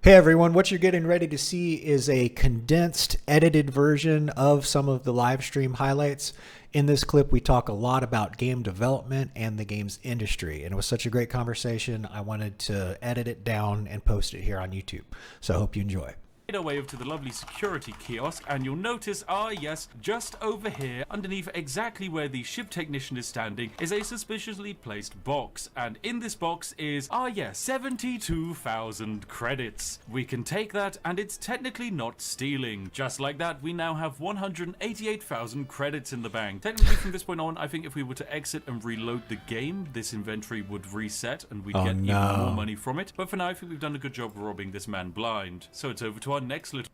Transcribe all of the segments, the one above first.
Hey everyone, what you're getting ready to see is a condensed, edited version of some of the live stream highlights. In this clip, we talk a lot about game development and the games industry, and it was such a great conversation, I wanted to edit it down and post it here on YouTube. So I hope you enjoy. Our way over to the lovely security kiosk, and you'll notice, yes, just over here, underneath exactly where the ship technician is standing, is a suspiciously placed box. And in this box is, yes, 72,000 credits. We can take that, and it's technically not stealing. Just like that, we now have 188,000 credits in the bank. Technically, from this point on, I think if we were to exit and reload the game, this inventory would reset, and we'd get even more money from it. But for now, I think we've done a good job robbing this man blind. So it's over to our next little.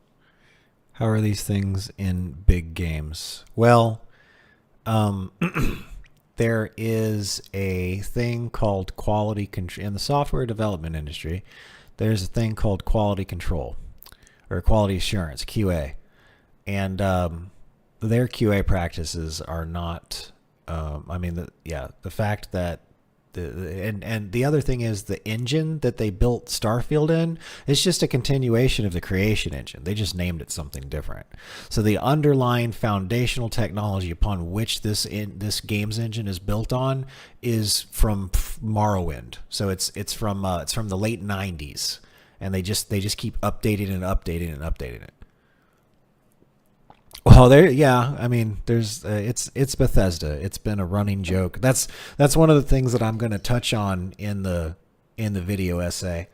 How are these things in big games? Well, there is a thing called quality control in the software development industry. There's a thing called quality control or quality assurance, QA, and their QA practices are not. The fact that and the other thing is the engine that they built Starfield in is just a continuation of the creation engine. They just named it something different. So the underlying foundational technology upon which this games engine is built on is from Morrowind. So it's from the late 90s, and they just keep updating and updating and updating it. Well, there's it's Bethesda. It's been a running joke. That's one of the things that I'm going to touch on in the video essay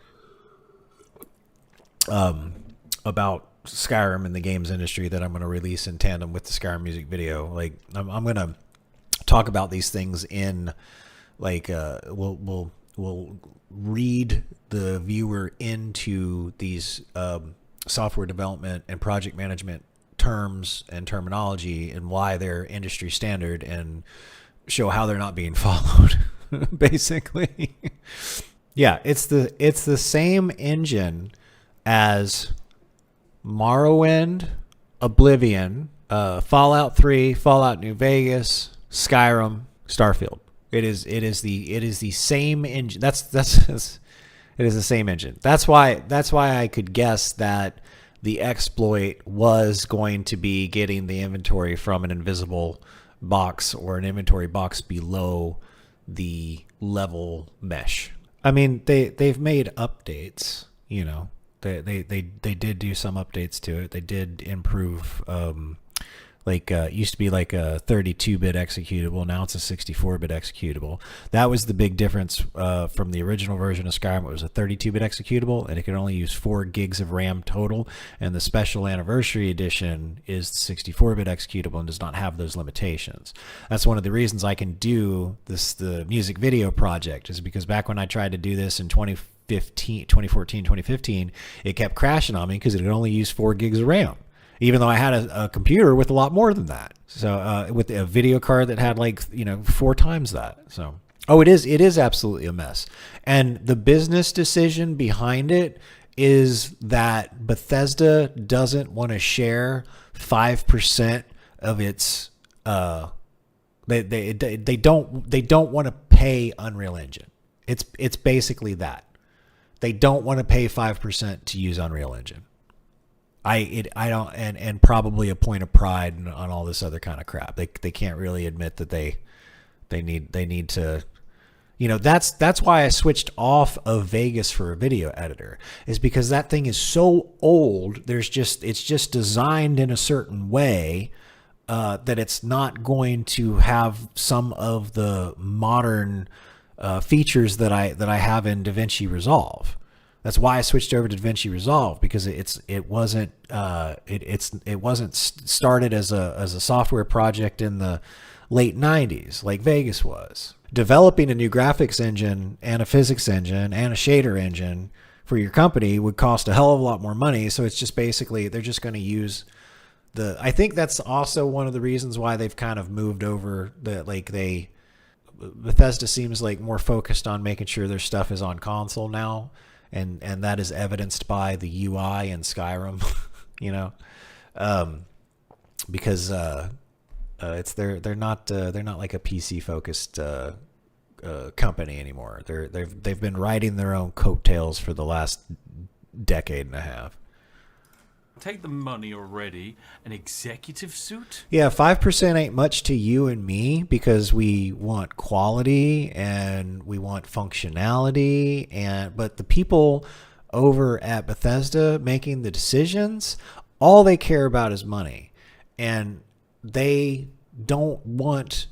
about Skyrim and the games industry that I'm going to release in tandem with the Skyrim music video. Like I'm going to talk about these things in we'll read the viewer into these software development and project management terms and terminology and why they're industry standard and show how they're not being followed. Basically, yeah, it's the same engine as Morrowind, Oblivion, Fallout 3, Fallout New Vegas, Skyrim, Starfield. It is the same engine. It is the same engine. That's why I could guess that the exploit was going to be getting the inventory from an invisible box or an inventory box below the level mesh. I mean, they've made updates, you know. They did do some updates to it. They did improve it used to be like a 32-bit executable. Now it's a 64-bit executable. That was the big difference from the original version of Skyrim. It was a 32-bit executable, and it could only use 4 gigs of RAM total. And the special anniversary edition is 64-bit executable and does not have those limitations. That's one of the reasons I can do the music video project, is because back when I tried to do this in 2014, 2015, it kept crashing on me because it could only use 4 gigs of RAM. Even though I had a computer with a lot more than that. So with a video card that had 4 times that. So, it is absolutely a mess. And the business decision behind it is that Bethesda doesn't want to share 5% of its they don't want to pay Unreal Engine. It's basically that. They don't want to pay 5% to use Unreal Engine. I don't, and probably a point of pride on all this other kind of crap. They can't really admit that they need to, that's why I switched off of Vegas for a video editor, is because that thing is so old. It's just designed in a certain way that it's not going to have some of the modern features that I have in DaVinci Resolve. That's why I switched over to DaVinci Resolve, because it wasn't started as a software project in the late 90s like Vegas was. Developing a new graphics engine and a physics engine and a shader engine for your company would cost a hell of a lot more money. So it's just basically they're just going to use I think that's also one of the reasons why they've kind of moved over Bethesda seems like more focused on making sure their stuff is on console now. And that is evidenced by the UI in Skyrim, because they're not like a PC focused company anymore. They've been riding their own coattails for the last decade and a half. Take the money already. An executive suit? Yeah, 5% ain't much to you and me because we want quality and we want functionality, but the people over at Bethesda making the decisions, all they care about is money. And they don't want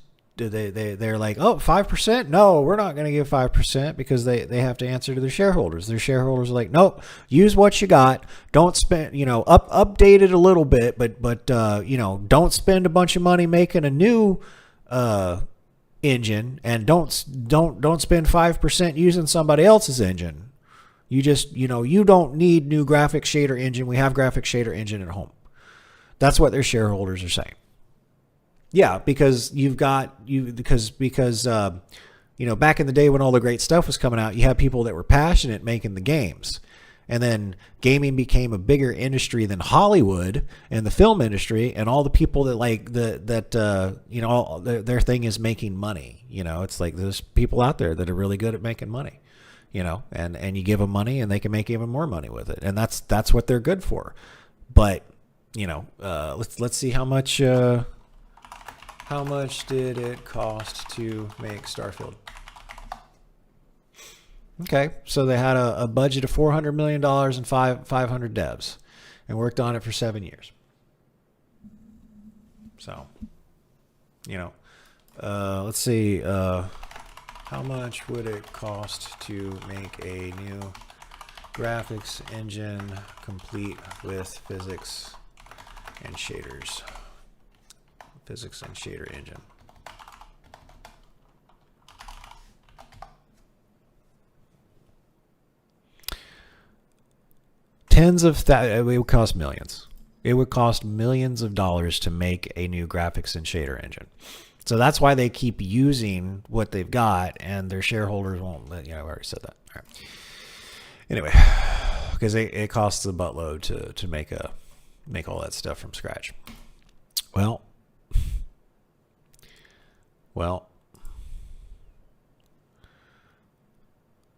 they're like, oh, 5%? No, we're not going to give 5% because they have to answer to their shareholders. Their shareholders are like, nope, use what you got. Don't spend, update it a little bit, but don't spend a bunch of money making a new engine, and don't spend 5% using somebody else's engine. You just, you don't need new graphics shader engine. We have graphics shader engine at home. That's what their shareholders are saying. Yeah, because back in the day when all the great stuff was coming out, you had people that were passionate making the games. And then gaming became a bigger industry than Hollywood and the film industry, and all the people that their thing is making money. It's like there's people out there that are really good at making money, and you give them money and they can make even more money with it. And that's what they're good for. But, let's see how much did it cost to make Starfield? Okay, so they had a budget of $400 million and 500 devs and worked on it for 7 years. So, let's see. How much would it cost to make a new graphics engine complete with physics and shaders? Physics and shader engine. It would cost millions. It would cost millions of dollars to make a new graphics and shader engine. So that's why they keep using what they've got, and their shareholders won't. I've already said that. All right. Anyway, because it costs a buttload to make all that stuff from scratch. Well,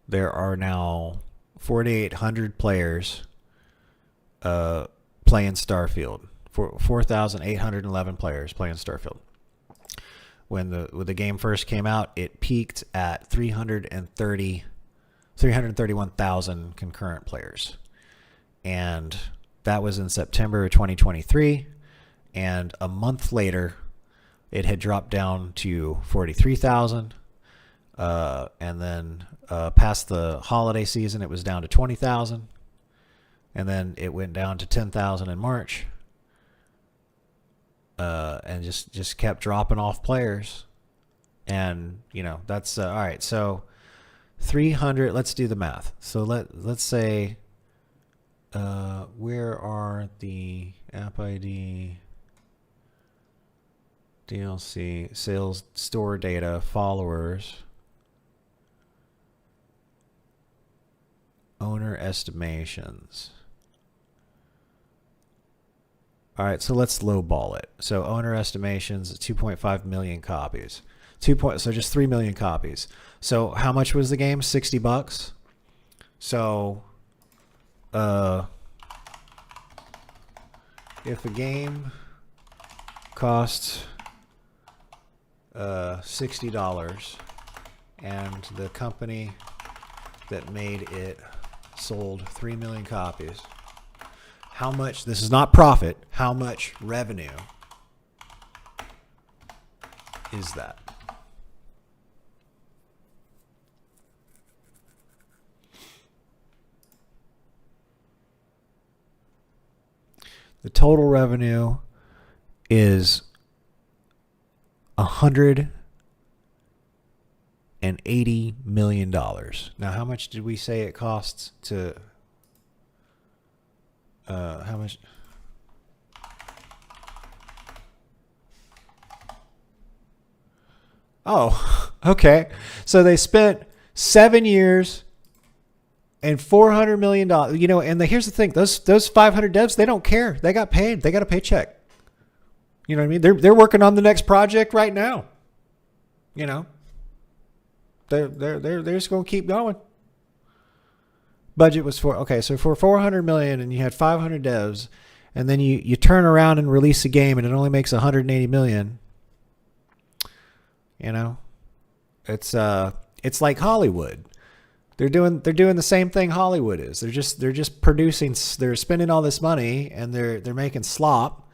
there are now 4,800 players playing Starfield. 4,811 players playing Starfield. When the game first came out, it peaked at 331,000 concurrent players. And that was in September of 2023. And a month later, it had dropped down to 43,000. And then past the holiday season, it was down to 20,000. And then it went down to 10,000 in March. And just kept dropping off players. And, that's all right. So 300, let's do the math. So let's say, where are the app ID, DLC, sales, store data, followers, owner estimations. All right, so let's lowball it. So owner estimations, 2.5 million copies. So just 3 million copies. So how much was the game? $60. So if a game costs $60 and the company that made it sold 3 million copies, how much, this is not profit, how much revenue is that? The total revenue is $180 million. Now, how much did we say it costs to? How much? Oh, okay. So they spent 7 years and $400 million. And here's the thing: those 500 devs, they don't care. They got paid. They got a paycheck. You know what I mean? They're working on the next project right now. They're just gonna keep going. Budget was for, okay, so for 400 million and you had 500 devs, and then you turn around and release a game and it only makes 180 million. You know, it's like Hollywood. They're doing the same thing Hollywood is. They're just producing. They're spending all this money and they're making slop,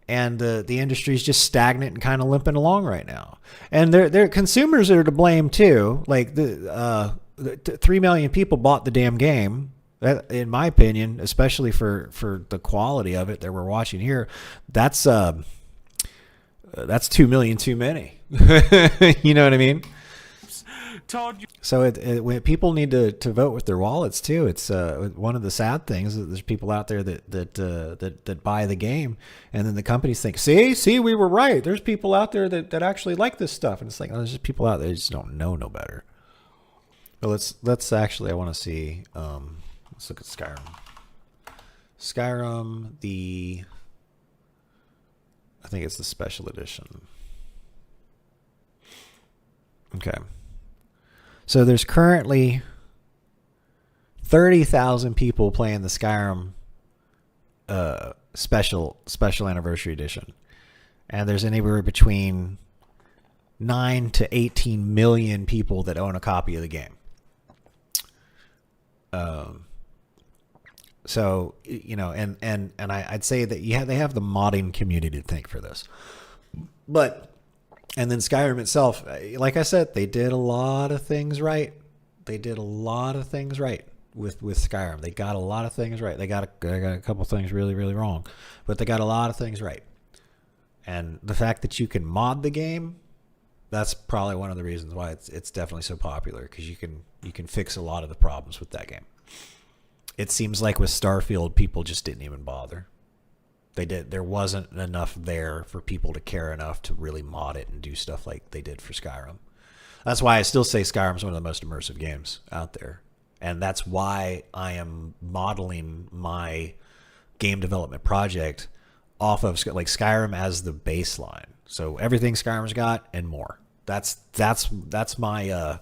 and the industry's just stagnant and kind of limping along right now. And their consumers are to blame too. Like the 3 million people bought the damn game. That, in my opinion, especially for the quality of it that we're watching here, that's 2 million too many. You know what I mean? Todd, So when people need to vote with their wallets too, it's one of the sad things that there's people out there that buy the game, and then the companies think, see, we were right. There's people out there that actually like this stuff, and it's like, oh, there's just people out there that just don't know no better. But let's actually, I want to see. Let's look at Skyrim. Skyrim, I think it's the special edition. Okay. So there's currently 30,000 people playing the Skyrim special anniversary edition. And there's anywhere between 9 to 18 million people that own a copy of the game. So, you know, and I'd say that they have the modding community to thank for this. And then Skyrim itself, like I said, they did a lot of things right. With Skyrim. They got a lot of things right. They got a couple things really, really wrong, but they got a lot of things right. And the fact that you can mod the game, that's probably one of the reasons why it's definitely so popular, because you can fix a lot of the problems with that game. It seems like with Starfield, people just didn't even bother. There wasn't enough there for people to care enough to really mod it and do stuff like they did for Skyrim. That's why I still say Skyrim is one of the most immersive games out there. And that's why I am modeling my game development project off of like Skyrim as the baseline. So everything Skyrim's got and more. That's my base.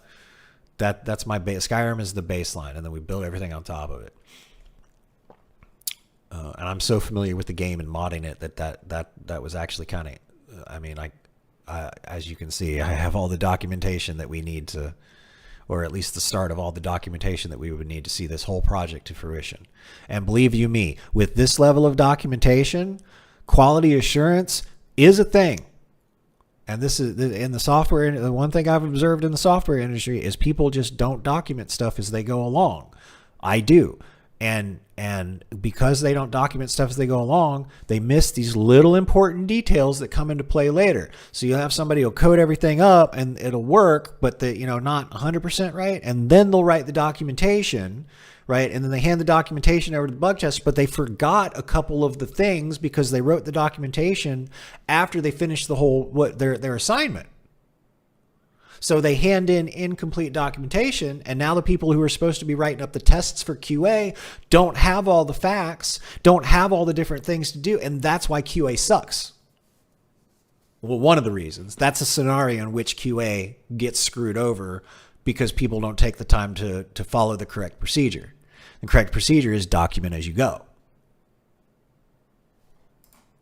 Skyrim is the baseline, and then we build everything on top of it. And I'm so familiar with the game and modding it that was actually kind of, I mean, I as you can see, I have all the documentation that we need to, or at least the start of all the documentation that we would need to see this whole project to fruition. And believe you me, with this level of documentation, quality assurance is a thing. And this is in the software. The one thing I've observed in the software industry is people just don't document stuff as they go along. I do. And because they don't document stuff as they go along, they miss these little important details that come into play later. So you'll have somebody who'll code everything up and it'll work, but not 100% right. And then they'll write the documentation, right? And then they hand the documentation over to the bug tester, but they forgot a couple of the things because they wrote the documentation after they finished their assignment. So they hand in incomplete documentation, and now the people who are supposed to be writing up the tests for QA don't have all the facts, don't have all the different things to do, and that's why QA sucks. Well, one of the reasons. That's a scenario in which QA gets screwed over because people don't take the time to follow the correct procedure. The correct procedure is document as you go.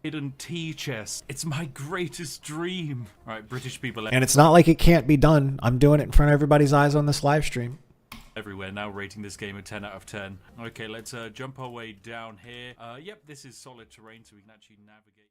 Hidden tea chest. It's my greatest dream. All right, British people And it's not like it can't be done. I'm doing it in front of everybody's eyes on this live stream. everywhere now, rating this game a 10 out of 10. Okay, let's jump our way down here. Yep, this is solid terrain, so we can actually navigate.